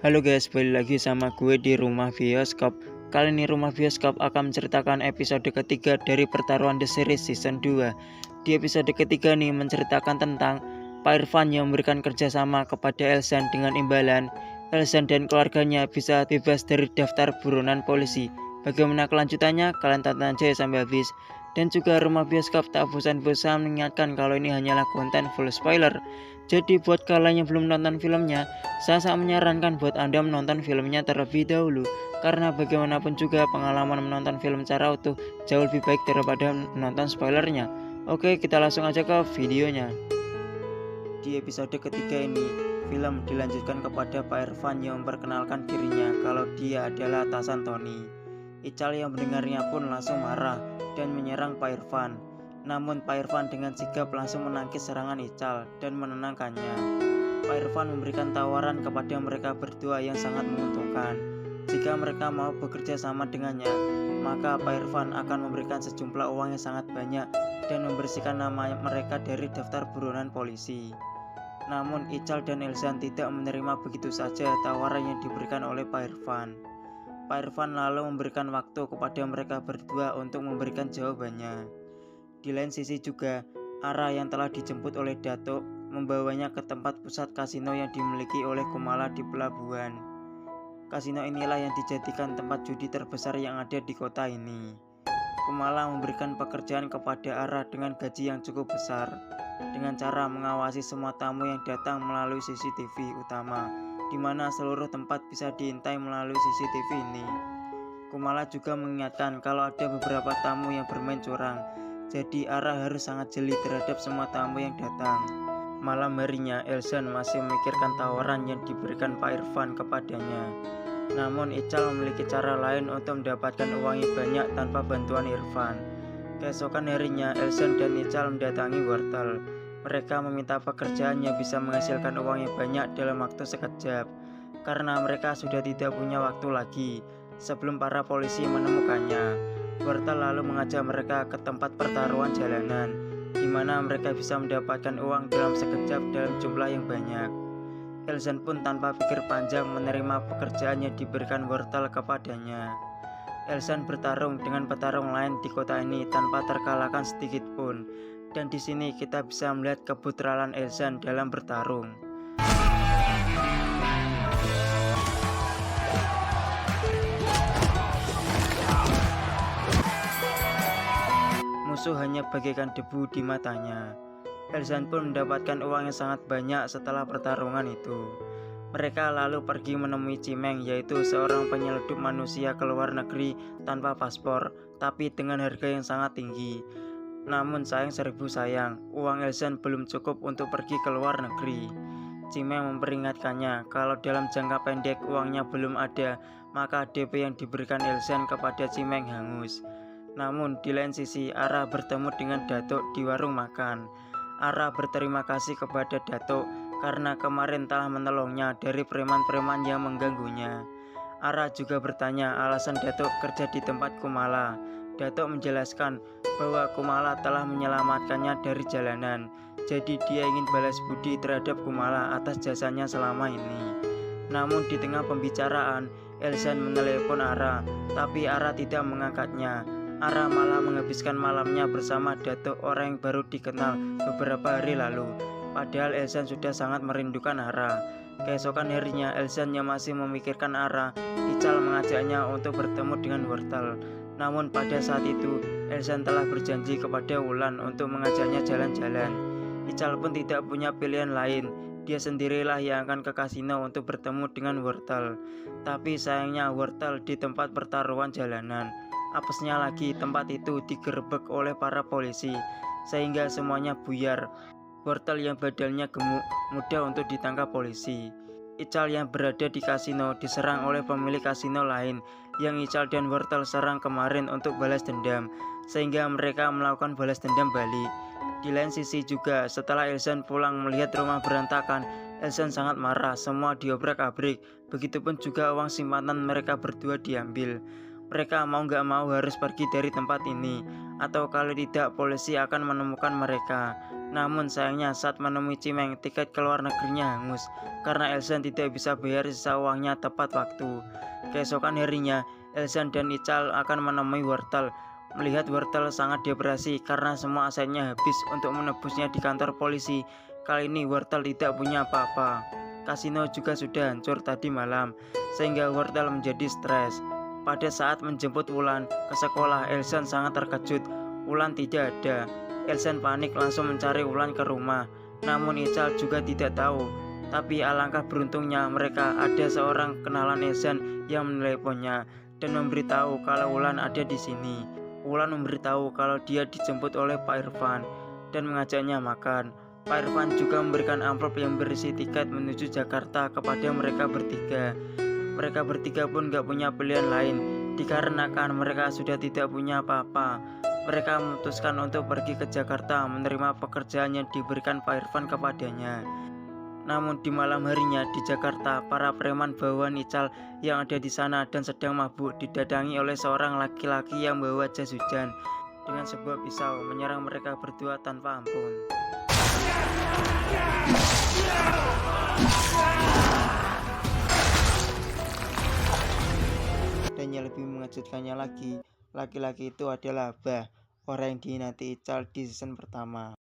Halo guys, balik lagi sama gue di Rumah Bioskop. Kali ini Rumah Bioskop akan menceritakan episode ketiga dari pertaruhan The Series Season 2. Di episode ketiga nih menceritakan tentang Pak Irfan yang memberikan kerjasama kepada Elsan dengan imbalan Elsan dan keluarganya bisa bebas dari daftar buronan polisi. Bagaimana kelanjutannya? Kalian tonton aja sampai habis. Dan juga Rumah Bioskop tak bosan-bosan mengingatkan kalau ini hanyalah konten full spoiler. Jadi buat kalian yang belum nonton filmnya, saya sangat menyarankan buat Anda menonton filmnya terlebih dahulu, karena bagaimanapun juga pengalaman menonton film secara utuh jauh lebih baik daripada menonton spoilernya. Oke, kita langsung aja ke videonya. Di episode ketiga ini, film dilanjutkan kepada Pak Irfan yang memperkenalkan dirinya kalau dia adalah atasan Tony. Ical yang mendengarnya pun langsung marah dan menyerang Pak Irfan. Namun Pak Irfan dengan sigap langsung menangkis serangan Ical dan menenangkannya. Pak Irfan memberikan tawaran kepada mereka berdua yang sangat menguntungkan. Jika mereka mau bekerja sama dengannya, maka Pak Irfan akan memberikan sejumlah uang yang sangat banyak dan membersihkan nama mereka dari daftar buronan polisi. Namun Ical dan Elsan tidak menerima begitu saja tawaran yang diberikan oleh Pak Irfan. Pak Irfan lalu memberikan waktu kepada mereka berdua untuk memberikan jawabannya. Di lain sisi juga, Ara yang telah dijemput oleh Datuk membawanya ke tempat pusat kasino yang dimiliki oleh Kumala di pelabuhan. Kasino inilah yang dijadikan tempat judi terbesar yang ada di kota ini. Kumala memberikan pekerjaan kepada Ara dengan gaji yang cukup besar, dengan cara mengawasi semua tamu yang datang melalui CCTV utama, di mana seluruh tempat bisa diintai melalui CCTV ini. Kumala juga mengingatkan kalau ada beberapa tamu yang bermain curang, jadi Ara harus sangat jeli terhadap semua tamu yang datang. Malam harinya, Elsan masih memikirkan tawaran yang diberikan Pak Irfan kepadanya. Namun Ical memiliki cara lain untuk mendapatkan uang yang banyak tanpa bantuan Irfan. Keesokan harinya, Elsan dan Ical mendatangi wortel. Mereka meminta pekerjaan yang bisa menghasilkan uang yang banyak dalam waktu sekejap, karena mereka sudah tidak punya waktu lagi sebelum para polisi menemukannya. Wortel lalu mengajak mereka ke tempat pertaruhan jalanan, di mana mereka bisa mendapatkan uang dalam sekejap dalam jumlah yang banyak. Elsan pun tanpa pikir panjang menerima pekerjaan yang diberikan Wortel kepadanya. Elsan bertarung dengan petarung lain di kota ini tanpa terkalahkan sedikit pun, dan di sini kita bisa melihat kebutralan Elsan dalam bertarung. Musuh hanya bagaikan debu di matanya. Elsan pun mendapatkan uang yang sangat banyak setelah pertarungan itu. Mereka lalu pergi menemui Cimeng, yaitu seorang penyeludup manusia ke luar negeri tanpa paspor, tapi dengan harga yang sangat tinggi. Namun sayang seribu sayang, uang Elsan belum cukup untuk pergi ke luar negeri. Cimeng memperingatkannya kalau dalam jangka pendek uangnya belum ada, maka DP yang diberikan Elsan kepada Cimeng hangus. Namun di lain sisi, Ara bertemu dengan Datuk di warung makan. Ara berterima kasih kepada Datuk karena kemarin telah menolongnya dari preman-preman yang mengganggunya. Ara juga bertanya alasan Datuk kerja di tempat Kumala. Datuk menjelaskan bahwa Kumala telah menyelamatkannya dari jalanan, jadi dia ingin balas budi terhadap Kumala atas jasanya selama ini. Namun di tengah pembicaraan, Elsan menelepon Ara, tapi Ara tidak mengangkatnya. Ara malah menghabiskan malamnya bersama Datuk, orang yang baru dikenal beberapa hari lalu. Padahal Elsan sudah sangat merindukan Ara. Keesokan harinya, Elsan yang masih memikirkan Ara, Ical mengajaknya untuk bertemu dengan Wortel. Namun pada saat itu, Elsan telah berjanji kepada Wulan untuk mengajaknya jalan-jalan. Ical pun tidak punya pilihan lain. Dia sendirilah yang akan ke kasino untuk bertemu dengan Wortel. Tapi sayangnya Wortel di tempat pertaruhan jalanan. Apesnya lagi, tempat itu digerebek oleh para polisi, sehingga semuanya buyar. Wortel yang badannya gemuk mudah untuk ditangkap polisi. Ical yang berada di kasino diserang oleh pemilik kasino lain yang Ical dan Wortel serang kemarin untuk balas dendam, sehingga mereka melakukan balas dendam balik. Di lain sisi juga, setelah Elsan pulang melihat rumah berantakan, Elsan sangat marah, semua diobrak-abrik. Begitupun juga uang simpanan mereka berdua diambil. Mereka mau gak mau harus pergi dari tempat ini, atau kalau tidak polisi akan menemukan mereka. Namun sayangnya saat menemui Cimeng, tiket ke luar negerinya hangus karena Elsan tidak bisa bayar sisa uangnya tepat waktu. Keesokan harinya, Elsan dan Ical akan menemui Wortel. Melihat Wortel sangat depresi karena semua asetnya habis untuk menebusnya di kantor polisi. Kali ini Wortel tidak punya apa-apa. Kasino juga sudah hancur tadi malam, sehingga Wortel menjadi stres. Pada saat menjemput Wulan ke sekolah, Elsan sangat terkejut. Wulan tidak ada. Elsan panik langsung mencari Wulan ke rumah. Namun Ical juga tidak tahu. Tapi alangkah beruntungnya mereka ada seorang kenalan Elsan yang meneleponnya dan memberitahu kalau Wulan ada di sini. Wulan memberitahu kalau dia dijemput oleh Pak Irfan dan mengajaknya makan. Pak Irfan juga memberikan amplop yang berisi tiket menuju Jakarta kepada mereka bertiga. Mereka bertiga pun gak punya pilihan lain, dikarenakan mereka sudah tidak punya apa-apa. Mereka memutuskan untuk pergi ke Jakarta menerima pekerjaan yang diberikan Pak Irfan kepadanya. Namun di malam harinya di Jakarta, para preman bawahan Ical yang ada di sana dan sedang mabuk didatangi oleh seorang laki-laki yang membawa jas hujan. Dengan sebuah pisau menyerang mereka berdua tanpa ampun. Dan yang lebih mengejutkannya lagi, laki-laki itu adalah Abah, orang yang dinanti Ical di season pertama.